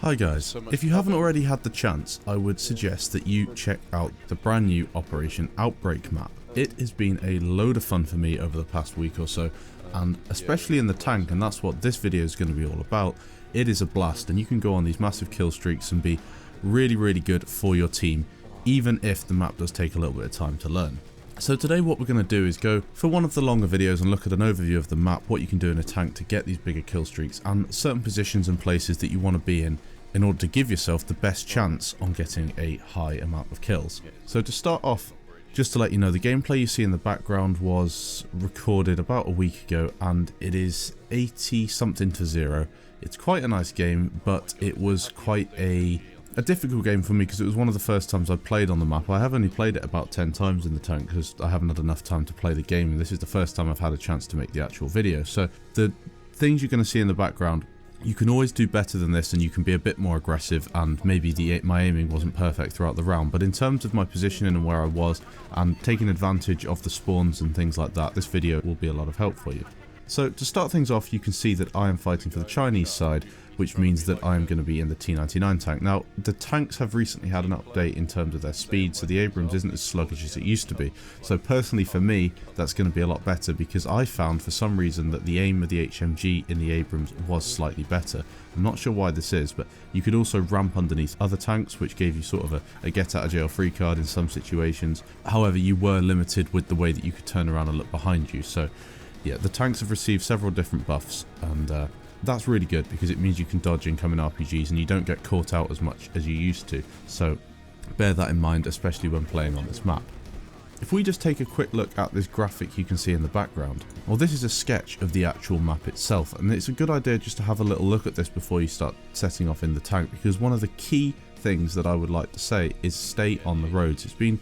Hi guys, if you haven't already had the chance, I would suggest that you check out the brand new Operation Outbreak map. It has been a load of fun for me over the past week or so, and especially in the tank, and that's what this video is going to be all about. It is a blast, and you can go on these massive kill streaks and be really good for your team, even if the map does take a little bit of time to learn. So today what we're going to do is go for one of the longer videos and look at an overview of the map, what you can do in a tank to get these bigger kill streaks, and certain positions and places that you want to be in order to give yourself the best chance on getting a high amount of kills. So to start off, just to let you know, the gameplay you see in the background was recorded about a week ago, and it is 80 something to 0. It's quite a nice game, but it was quite a difficult game for me because it was one of the first times I played on the map. I have only played it about 10 times in the tank because I haven't had enough time to play the game, and this is the first time I've had a chance to make the actual video. So the things you're going to see in the background, you can always do better than this, and you can be a bit more aggressive, and maybe my aiming wasn't perfect throughout the round, but in terms of my positioning and where I was and taking advantage of the spawns and things like that, this video will be a lot of help for you. So to start things off, you can see that I am fighting for the Chinese side, which means that I am going to be in the T99 tank. Now, the tanks have recently had an update in terms of their speed, so the Abrams isn't as sluggish as it used to be. So personally for me, that's going to be a lot better, because I found for some reason that the aim of the HMG in the Abrams was slightly better. I'm not sure why this is, but you could also ramp underneath other tanks, which gave you sort of a get out of jail free card in some situations. However, you were limited with the way that you could turn around and look behind you. So yeah, the tanks have received several different buffs, and that's really good because it means you can dodge incoming RPGs and you don't get caught out as much as you used to. So bear that in mind, especially when playing on this map. If we just take a quick look at this graphic you can see in the background, well, this is a sketch of the actual map itself, and it's a good idea just to have a little look at this before you start setting off in the tank, because one of the key things that I would like to say is stay on the roads. It's been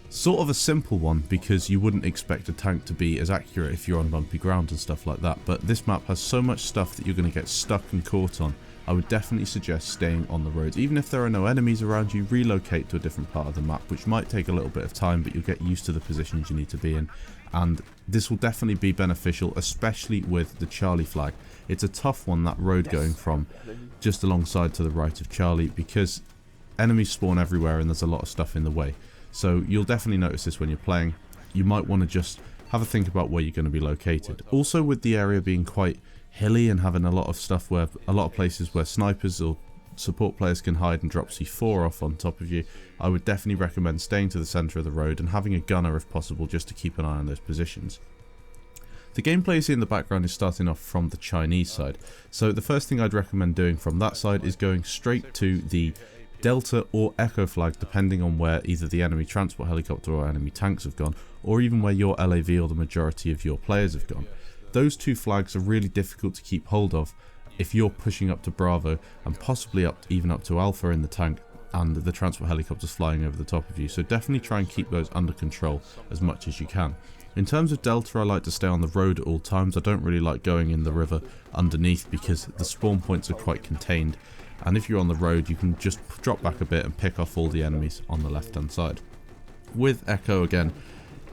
sort of a simple one because you wouldn't expect a tank to be as accurate if you're on bumpy ground and stuff like that, but this map has so much stuff that you're going to get stuck and caught on. I would definitely suggest staying on the roads. Even if there are no enemies around you, relocate to a different part of the map, which might take a little bit of time, but you'll get used to the positions you need to be in, and this will definitely be beneficial, especially with the Charlie flag. It's a tough one, that road going from just alongside to the right of Charlie, because enemies spawn everywhere and there's a lot of stuff in the way. So you'll definitely notice this when you're playing. You might want to just have a think about where you're going to be located. Also, with the area being quite hilly and having a lot of stuff where a lot of places where snipers or support players can hide and drop C4 off on top of you, I would definitely recommend staying to the center of the road and having a gunner if possible, just to keep an eye on those positions. The gameplay you see in the background is starting off from the Chinese side. So the first thing I'd recommend doing from that side is going straight to the Delta or Echo flag, depending on where either the enemy transport helicopter or enemy tanks have gone, or even where your LAV or the majority of your players have gone. Those two flags are really difficult to keep hold of if you're pushing up to Bravo and possibly even up to Alpha in the tank and the transport helicopters flying over the top of you. So definitely try and keep those under control as much as you can. In terms of Delta, I like to stay on the road at all times. I don't really like going in the river underneath because the spawn points are quite contained, and if you're on the road you can just drop back a bit and pick off all the enemies on the left hand side. With Echo, again,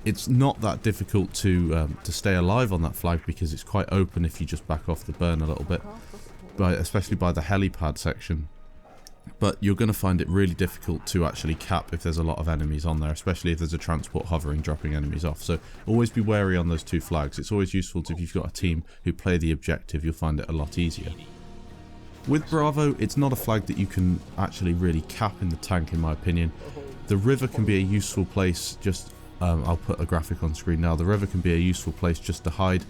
it's not that difficult to stay alive on that flag because it's quite open if you just back off the burn a little bit, especially by the helipad section. But you're going to find it really difficult to actually cap if there's a lot of enemies on there, especially if there's a transport hovering dropping enemies off. So always be wary on those two flags. It's always useful if you've got a team who play the objective, you'll find it a lot easier. With Bravo, it's not a flag that you can actually really cap in the tank, in my opinion. The river can be a useful place, I'll put a graphic on screen now. The river can be a useful place just to hide,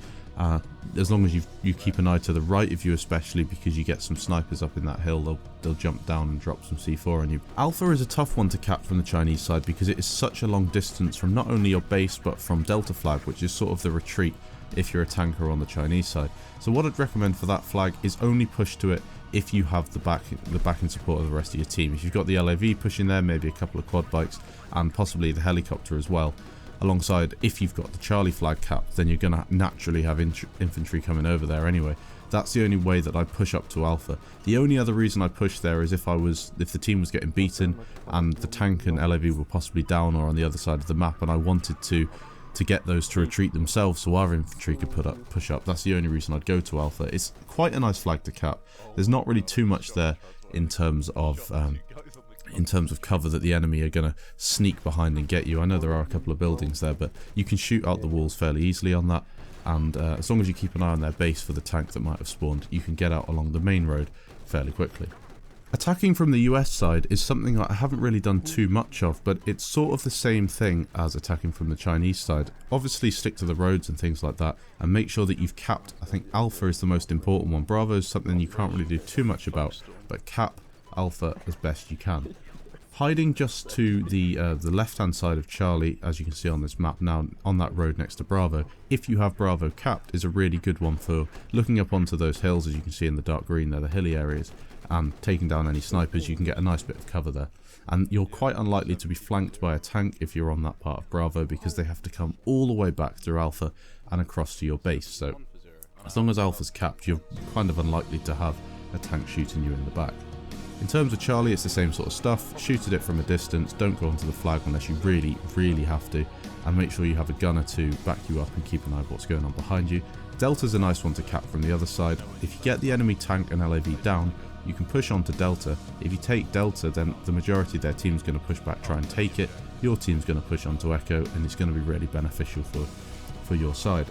as long as you keep an eye to the right of you, especially because you get some snipers up in that hill. They'll jump down and drop some C4 on you. Alpha is a tough one to cap from the Chinese side because it is such a long distance from not only your base but from Delta flag, which is sort of the retreat if you're a tanker on the Chinese side. So what I'd recommend for that flag is only push to it if you have the backing support of the rest of your team. If you've got the LAV pushing there, maybe a couple of quad bikes and possibly the helicopter as well, alongside, if you've got the Charlie flag capped, then you're going to naturally have infantry coming over there anyway. That's the only way that I push up to Alpha. The only other reason I push there is if the team was getting beaten and the tank and LAV were possibly down or on the other side of the map, and I wanted to get those to retreat themselves so our infantry could push up. That's the only reason I'd go to Alpha. It's quite a nice flag to cap. There's not really too much there in terms of cover that the enemy are going to sneak behind and get you. I know there are a couple of buildings there, but you can shoot out the walls fairly easily on that, and as long as you keep an eye on their base for the tank that might have spawned, you can get out along the main road fairly quickly. Attacking from the US side is something that I haven't really done too much of, but it's sort of the same thing as attacking from the Chinese side. Obviously stick to the roads and things like that, and make sure that you've capped. I think Alpha is the most important one. Bravo is something you can't really do too much about, but cap Alpha as best you can. Hiding just to the left hand side of Charlie, as you can see on this map now, on that road next to Bravo, if you have Bravo capped, is a really good one for looking up onto those hills, as you can see in the dark green there, the hilly areas, and taking down any snipers. You can get a nice bit of cover there, and you're quite unlikely to be flanked by a tank if you're on that part of Bravo, because they have to come all the way back through Alpha and across to your base. So as long as Alpha's capped, you're kind of unlikely to have a tank shooting you in the back. In terms of Charlie, it's the same sort of stuff. Shoot at it from a distance, don't go onto the flag unless you really, really have to, and make sure you have a gunner to back you up and keep an eye on what's going on behind you. Delta's a nice one to cap from the other side. If you get the enemy tank and LAV down, you can push on to Delta. If you take Delta, then the majority of their team's going to push back, try and take it. Your team's going to push on to Echo, and it's going to be really beneficial for your side.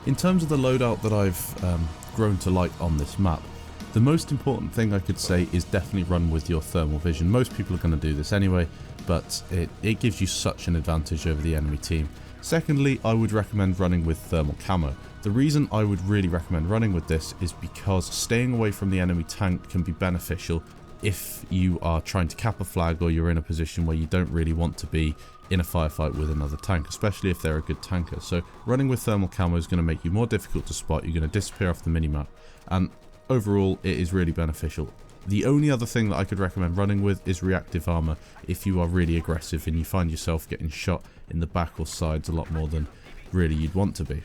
In terms of the loadout that I've grown to like on this map, the most important thing I could say is definitely run with your thermal vision. Most people are going to do this anyway, but it gives you such an advantage over the enemy team. Secondly, I would recommend running with thermal camo. The reason I would really recommend running with this is because staying away from the enemy tank can be beneficial if you are trying to cap a flag, or you're in a position where you don't really want to be in a firefight with another tank, especially if they're a good tanker. So running with thermal camo is going to make you more difficult to spot. You're going to disappear off the minimap, and overall it is really beneficial. The only other thing that I could recommend running with is reactive armor if you are really aggressive and you find yourself getting shot in the back or sides a lot more than really you'd want to be.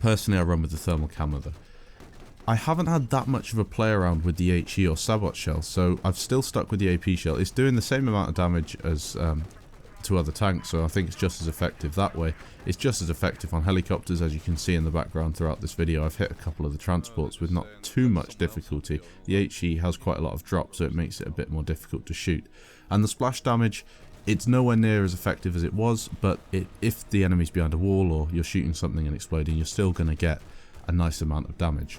Personally, I run with the thermal camo though. I haven't had that much of a play around with the HE or Sabot shell, so I've still stuck with the AP shell. It's doing the same amount of damage as to other tanks, so I think it's just as effective that way. It's just as effective on helicopters, as you can see in the background throughout this video. I've hit a couple of the transports with not too much difficulty. The HE has quite a lot of drop, so it makes it a bit more difficult to shoot. And the splash damage, it's nowhere near as effective as it was, but if the enemy's behind a wall or you're shooting something and exploding, you're still going to get a nice amount of damage.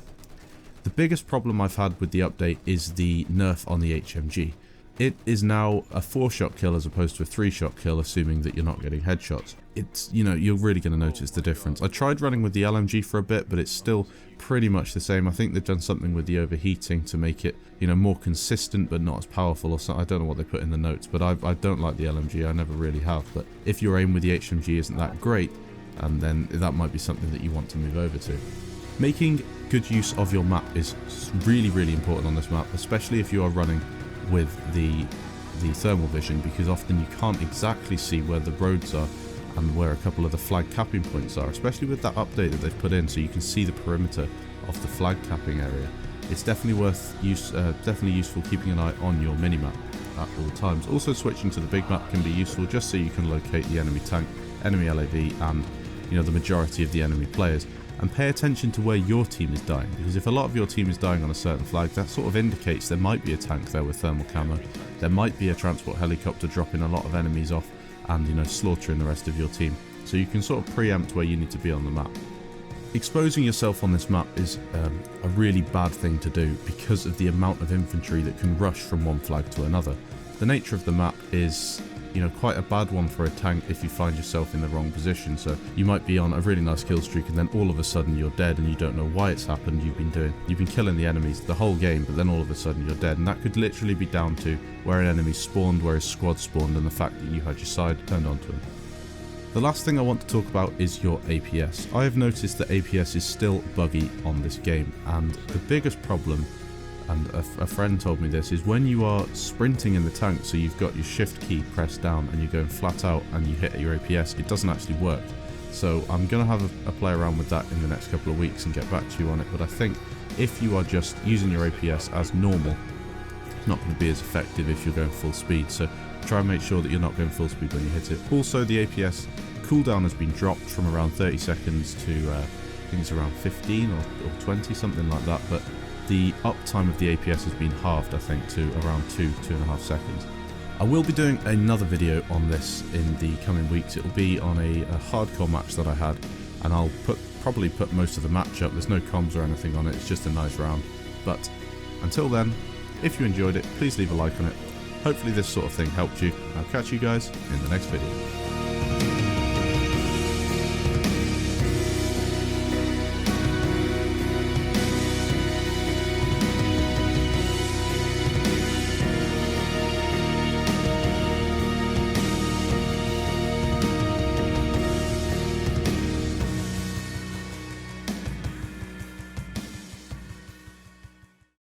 The biggest problem I've had with the update is the nerf on the HMG. It is now a 4-shot kill as opposed to a 3-shot kill, assuming that you're not getting headshots. It's, you know, you're really going to notice the difference. I tried running with the LMG for a bit, but it's still pretty much the same. I think they've done something with the overheating to make it, you know, more consistent but not as powerful or something. I don't know what they put in the notes, but I don't like the LMG. I never really have. But if your aim with the HMG isn't that great, then that might be something that you want to move over to. Making good use of your map is really, really important on this map, especially if you are running with the thermal vision, because often you can't exactly see where the roads are and where a couple of the flag capping points are, especially with that update that they've put in, so you can see the perimeter of the flag capping area. It's definitely definitely useful keeping an eye on your minimap at all times. Also, switching to the big map can be useful just so you can locate the enemy tank, enemy LAV, and the majority of the enemy players. And pay attention to where your team is dying, because if a lot of your team is dying on a certain flag, that sort of indicates there might be a tank there with thermal camo, there might be a transport helicopter dropping a lot of enemies off and slaughtering the rest of your team. So you can sort of preempt where you need to be on the map. Exposing yourself on this map is a really bad thing to do because of the amount of infantry that can rush from one flag to another. The nature of the map is quite a bad one for a tank if you find yourself in the wrong position. So you might be on a really nice kill streak and then all of a sudden you're dead and you don't know why it's happened. You've been killing the enemies the whole game, but then all of a sudden you're dead, and that could literally be down to where an enemy spawned, where his squad spawned, and the fact that you had your side turned onto him. The last thing I want to talk about is your APS. I have noticed that APS is still buggy on this game, and the biggest problem, and a friend told me this, is when you are sprinting in the tank, so you've got your shift key pressed down and you're going flat out and you hit your APS, it doesn't actually work. So I'm going to have a play around with that in the next couple of weeks and get back to you on it, but I think if you are just using your APS as normal, it's not going to be as effective if you're going full speed, so try and make sure that you're not going full speed when you hit it. Also, the APS cooldown has been dropped from around 30 seconds to I think it's around 15 or 20, something like that, but the uptime of the APS has been halved, I think, to around 2.5 seconds. I will be doing another video on this in the coming weeks. It will be on a hardcore match that I had, and I'll probably put most of the match up. There's no comms or anything on it, it's just a nice round. But until then, if you enjoyed it, please leave a like on it. Hopefully this sort of thing helped you. I'll catch you guys in the next video.